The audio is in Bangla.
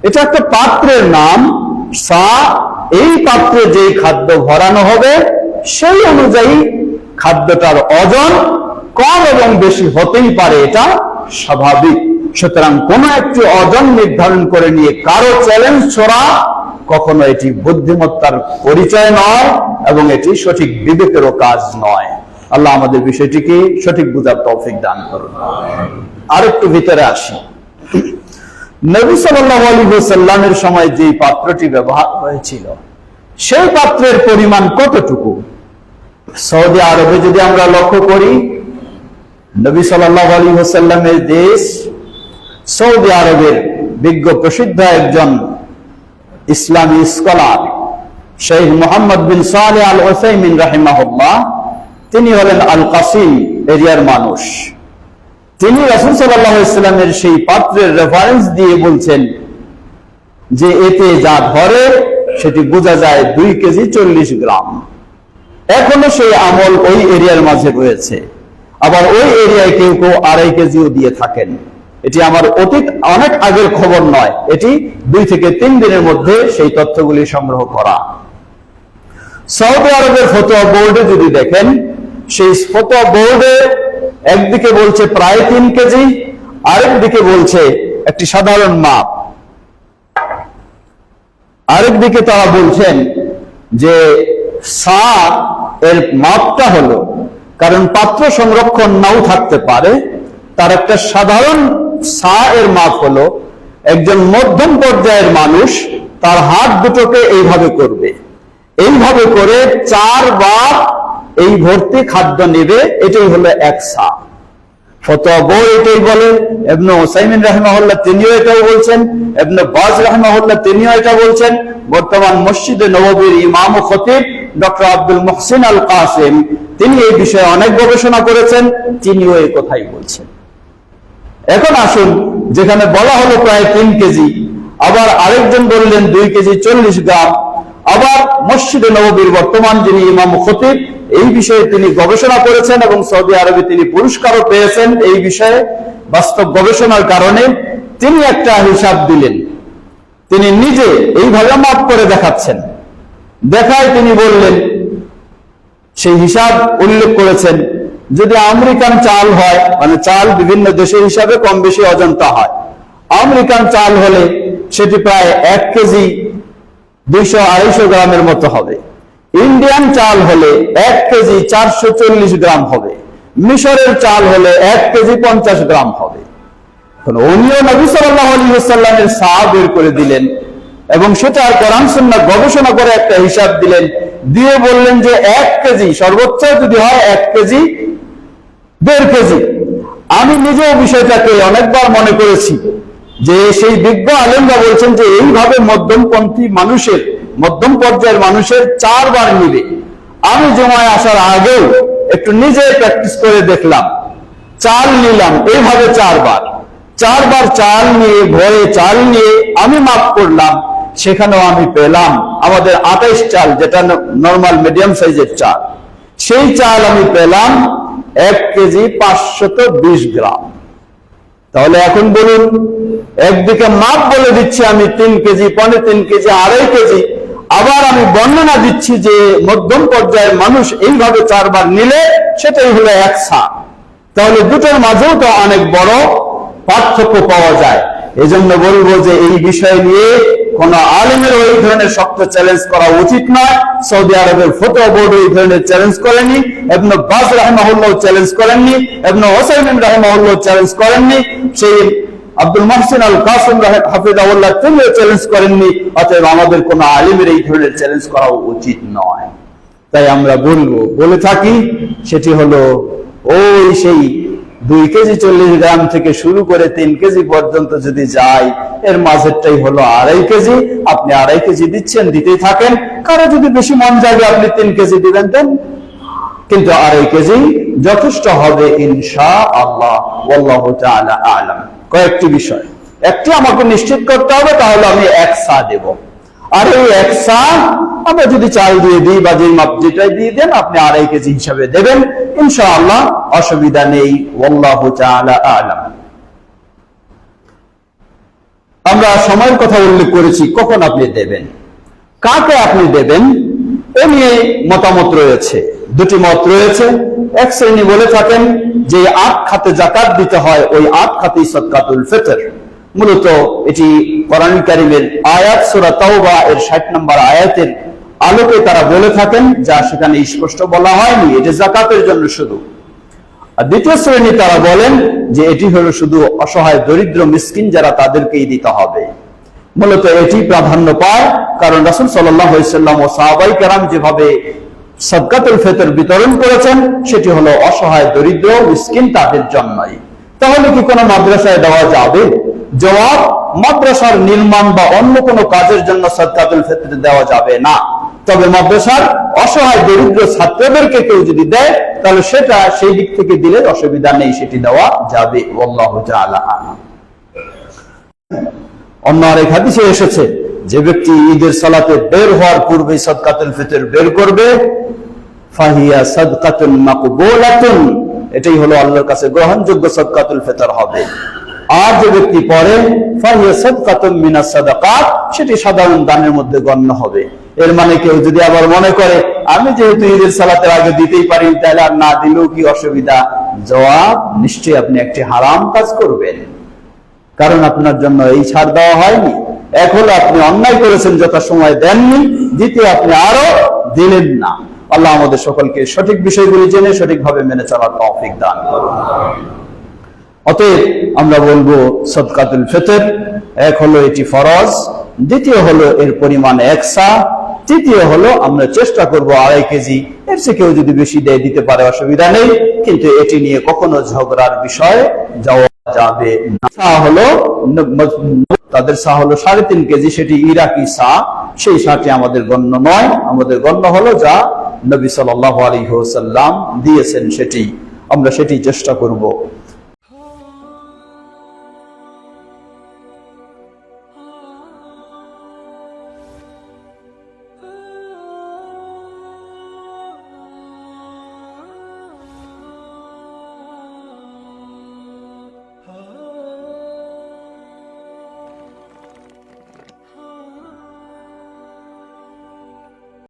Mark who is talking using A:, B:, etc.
A: এটা একটা পাত্রের নাম। সা, এই পাত্রে যেই খাদ্য ভরানো হবে সেই অনুযায়ী খাদ্যটার ওজন কম এবং বেশি হতেই পারে, এটা স্বাভাবিক। সুতরাং কোন একটি ওজন নির্ধারণ করে নিয়ে কারো চ্যালেঞ্জ ছোড়া কখনো এটি বুদ্ধিমত্তার পরিচয় নয় এবং এটি সঠিক বিবেকেরও কাজ নয়। আল্লাহ আমাদের বিষয়টিকে সঠিক বুঝার তৌফিক দান করুন। আরেকটু ভিতরে আসি। নবী সাল্লাল্লাহু আলাইহি ওয়াসাল্লামের সময় যে পাত্রটি ব্যবহার হয়েছিল সেই পাত্রের পরিমাণ কতটুকু? সৌদি আরবে যদি আমরা লক্ষ্য করি, নবী সাল্লাল্লাহু আলাইহি ওয়াসাল্লামের দেশ সৌদি আরবের বিজ্ঞ প্রসিদ্ধ একজন ইসলামী স্কলার শেখ মুহাম্মদ বিন সালেহ আল উসাইমিন রাহিমাহুল্লাহ, তিনি হলেন আল কাসিম এরিয়ার মানুষ। তিনি রাসূল সাল্লাল্লাহু আলাইহি ওয়াসাল্লামের সেই পাত্রের রেফারেন্স দিয়ে বলছেন যে এতে যা ধরে সেটি বোঝা যায় 2 কেজি 40 গ্রাম। এখনো সেই আমল ওই এরিয়ার মাঝে রয়েছে। আবার ওই এরিয়ায় কেউ কেউ 2.5 কেজিও দিয়ে থাকেন। এটি আমার অতীত অনেক আগের খবর নয়, এটি 2 থেকে 3 দিনের মধ্যে সেই তথ্যগুলি সংগ্রহ করা। সৌদি আরবের ফতোয়া বোর্ডে যদি দেখেন, সেই ফতোয়া বোর্ডে একদিকে বলছে প্রায় 3 কেজি, আরেকদিকে বলছে একটি সাধারণ মাপ, আরেকদিকে তারা বলছেন যে সা এর মাপটা হলো, কারণ পাত্র সংরক্ষণ নাও থাকতে পারে, তার একটা সাধারণ সা এর মাপ হলো একজন মধ্যম পর্যায়ের মানুষ তার হাত দুটোকে এইভাবে করবে, এইভাবে করে 4 বার এই ভর্তি খাদ্য নেবে, এটাই হলো 1 সা। ফতোয়া বোর্ড এটাই বলে। ইবনে উসাইমিন রাহিমাহুল্লাহ তিনিও এটাও বলছেন, ইবনে বাজ রাহিমাহুল্লাহ তিনিও এটা বলছেন। বর্তমান মসজিদে নববীর ইমাম ও খতিব ডক্টর আব্দুল মুহসিন আল কাসিম, তিনি এই বিষয়ে অনেক গবেষণা করেছেন, তিনিও এই কথাই বলছেন। এখন আসুন, যেখানে বলা হলো প্রায় 3 কেজি, আবার আরেকজন বললেন 2 কেজি 40 গ্রাম, আবার মসজিদে নববীর বর্তমান যিনি ইমাম ও খতিব, এই বিষয়ে তিনি গবেষণা করেছেন এবং সৌদি আরবে তিনি পুরস্কারও পেয়েছেন এই বিষয়ে বাস্তব গবেষণার কারণে। তিনি একটা হিসাব দিলেন, তিনি নিজে এইভাবে মাপ করে দেখাচ্ছেন। দেখায় তিনি বললেন, সেই হিসাব উল্লেখ করেছেন, যদি আমেরিকান চাল হয়, মানে চাল বিভিন্ন দেশের হিসাবে কম বেশি অজন্তা হয়, আমেরিকান চাল হলে সেটি প্রায় 1 কেজি 200-250 গ্রামের মতো হবে। ইন্ডিয়ান চাল হলে 1 কেজি 440 গ্রাম হবে। মিশরের চাল হলে 1 কেজি 50 গ্রাম হবে। উনিও নবী সাল্লাল্লাহু আলাইহি ওয়াসাল্লামের সা বের করে দিলেন এবং সেটা কোরআন সুন্নাহ গবেষণা করে একটা হিসাব দিলেন, দিয়ে বললেন যে 1 কেজি সর্বোচ্চ যদি হয় 1 কেজি 1.5 কেজি। আমি নিজেও বিষয়টাকে অনেকবার মনে করেছি যে সেই বিজ্ঞ আলেমরা বলছেন যে এইভাবে মধ্যমপন্থী মানুষের, মধ্যম পর্যায়ের মানুষের 4 বার নিবে। আমি জমায় আসার আগেও একটু নিজে প্র্যাকটিস করে দেখলাম, চাল নিলাম এইভাবে 4 বার চাল নিয়ে, ভরে চাল নিয়ে আমি মাপ করলাম, সেখানেও আমি পেলাম আমাদের 28 চাল, যেটা নরমাল মিডিয়াম সাইজের চাল, সেই চাল আমি পেলাম 1 কেজি 520 গ্রাম। তাহলে এখন বলুন, একদিকে মাপ বলে দিচ্ছি আমি 3 কেজি, 3.5 কেজি, 2.5 কেজি, আবার আমি বর্ণনা দিচ্ছি যে মধ্যম পর্যায়ের মানুষ এইভাবে 4 বার নিলে সেটাই হলো 1 সা। তাহলে দুটোর মাঝেও তো অনেক বড় পার্থক্য পাওয়া যায়। এজন্য বলবো যে এই বিষয় নিয়ে কোন আলেমের ওই ধরনের শক্ত চ্যালেঞ্জ করা উচিত নয়। সৌদি আরবের ফতোয়া বোর্ড ওই ধরনের চ্যালেঞ্জ করেনি, ইবনে বাজ রাহিমাহুল্লাহ চ্যালেঞ্জ করেননি, ইবনে উসাইমিন রাহিমাহুল্লাহ চ্যালেঞ্জ করেননি, সেই আব্দুল মুহসিন আল কাসিম হাফিজাহুল্লাহ তিনিও চ্যালেঞ্জ করেননি। অতএব আমাদের কোন আলেমের এই ধরনের চ্যালেঞ্জ করা উচিত নয়। তাই আমরা বলে থাকি, সেটি হলো ওই সেই 2 কেজি 40 গ্রাম থেকে শুরু করে 3 কেজি পর্যন্ত যদি যায়, এর মাঝেরটাই হলো 2.5 কেজি। আপনি 2.5 কেজি দিচ্ছেন, দিতেই থাকেন। কারো যদি বেশি মন যাবে আপনি 3 কেজি দিবেন দেন, কিন্তু 2.5 কেজি যথেষ্ট হবে ইনশাআল্লাহ। আল্লাহু তাআলা আ'লাম। কয়েকটি বিষয়, একটি আমাকে নিশ্চিত করতে হবে, তাহলে আমি 1 সা দেব। আর এই 1 সা আমরা যদি চাল দিয়ে দিই বা যে মাপ যেটাই দিয়ে দেন, আপনি 2.5 কেজি হিসাবে দেবেন, ইনশাআল্লাহ অসুবিধা নেই। আল্লাহু তাআলা আ'লাম। আমরা সময়ের কথা উল্লেখ করেছি, কখন আপনি দেবেন, কাকে আপনি দেবেন, এ নিয়ে মতামত রয়েছে। দুটি মত রয়েছে। এক শ্রেণী বলে থাকেন যে 8 খাতে যাকাত দিতে হয়, ওই 8 খাতেই সদকাতুল ফিতর। মূলত এটি কোরআন কারীমের আয়াত সূরা তাওবা এর 60 নম্বর আয়াতের আলোকে তারা বলে থাকেন, যা সেখানে স্পষ্ট বলা হয়নি এটা যাকাতের জন্য শুধু। আর দ্বিতীয় শ্রেণী তারা বলেন যে এটি হলো শুধু অসহায় দরিদ্র মিসকিন যারা, তাদেরকেই দিতে হবে। মূলত এটি প্রাধান্য পায়, কারণ রাসূল সাল্লাল্লাহু আলাইহি ওয়াসাল্লাম ও সাহাবায়ে কেরাম যেভাবে সদকাতুল ফিতর বিতরণ করেছেন সেটি হলো অসহায় দরিদ্র মিসকিন তাদের জন্যই। তাহলে কি কোনো মাদ্রাসায় দেওয়া যাবে? জবাব, মাদ্রাসার নির্মাণ বা অন্য কোনো কাজের জন্য সদকাতুল ফিতর দেওয়া যাবে না। তবে মাদ্রাসার অসহায় দরিদ্র ছাত্রদেরকে কেউ যদি দেয় তাহলে সেটা সেই দিক থেকে দিলে অসুবিধা নেই, সেটি দেওয়া যাবে। আল্লাহু তাআলা আ'লাম। অন্য আরেক হাদিসে এসেছে, যে ব্যক্তি ঈদের সালাতে বের হওয়ার পূর্বে সদকাতুল ফিতর বের করবে, ফাহিয়া সাদকাতুন মাকবুলাতুন, এটাই হলো আল্লাহর কাছে গ্রহণযোগ্য সদকাতুল ফিতর হবে। আর যে ব্যক্তি পরে, ফাহিয়া সাদকাতুন মিনাস সাদাকাত, সেটি সাধারণ দানের মধ্যে গণ্য হবে। এর মানে কেউ যদি আবার মনে করে আমি যেহেতু ঈদের সালাতের আগে দিতেই পারি তাহলে আর না দিলেও কি অসুবিধা, জবাব, নিশ্চয়ই আপনি একটি হারাম কাজ করবেন, কারণ আপনার জন্য এই ছাড় দেওয়া হয়নি। এক হলো আপনি অন্যায় করেছেন, যথাসময় দেননি, দ্বিতীয় আপনি আরো দিলেন না। আল্লাহ আমাদের সকলকে সঠিক বিষয়গুলি জেনে সঠিকভাবে মেনে চলার তৌফিক দান করুন। অতএব আমরা বলবো সদকাতুল ফিতর, এক হলো এটি ফরজ, দ্বিতীয় হলো এর পরিমাণ 1 সা, তৃতীয় হলো আমরা চেষ্টা করব 2.5 কেজি। এর চেয়ে কেউ যদি বেশি দেয় দিতে পারে, অসুবিধা নেই, কিন্তু এটি নিয়ে কখনো ঝগড়ার বিষয় যাওয়া যাবে না। সা হলো তাদের সা হলো 3.5 কেজি, সেটি ইরাকি সা, সেই সাটি আমাদের গণ্য নয়। আমাদের গণ্য হলো যা নবী সাল্লাল্লাহু আলাইহি ওয়াসাল্লাম দিয়েছেন, সেটি আমরা চেষ্টা করব।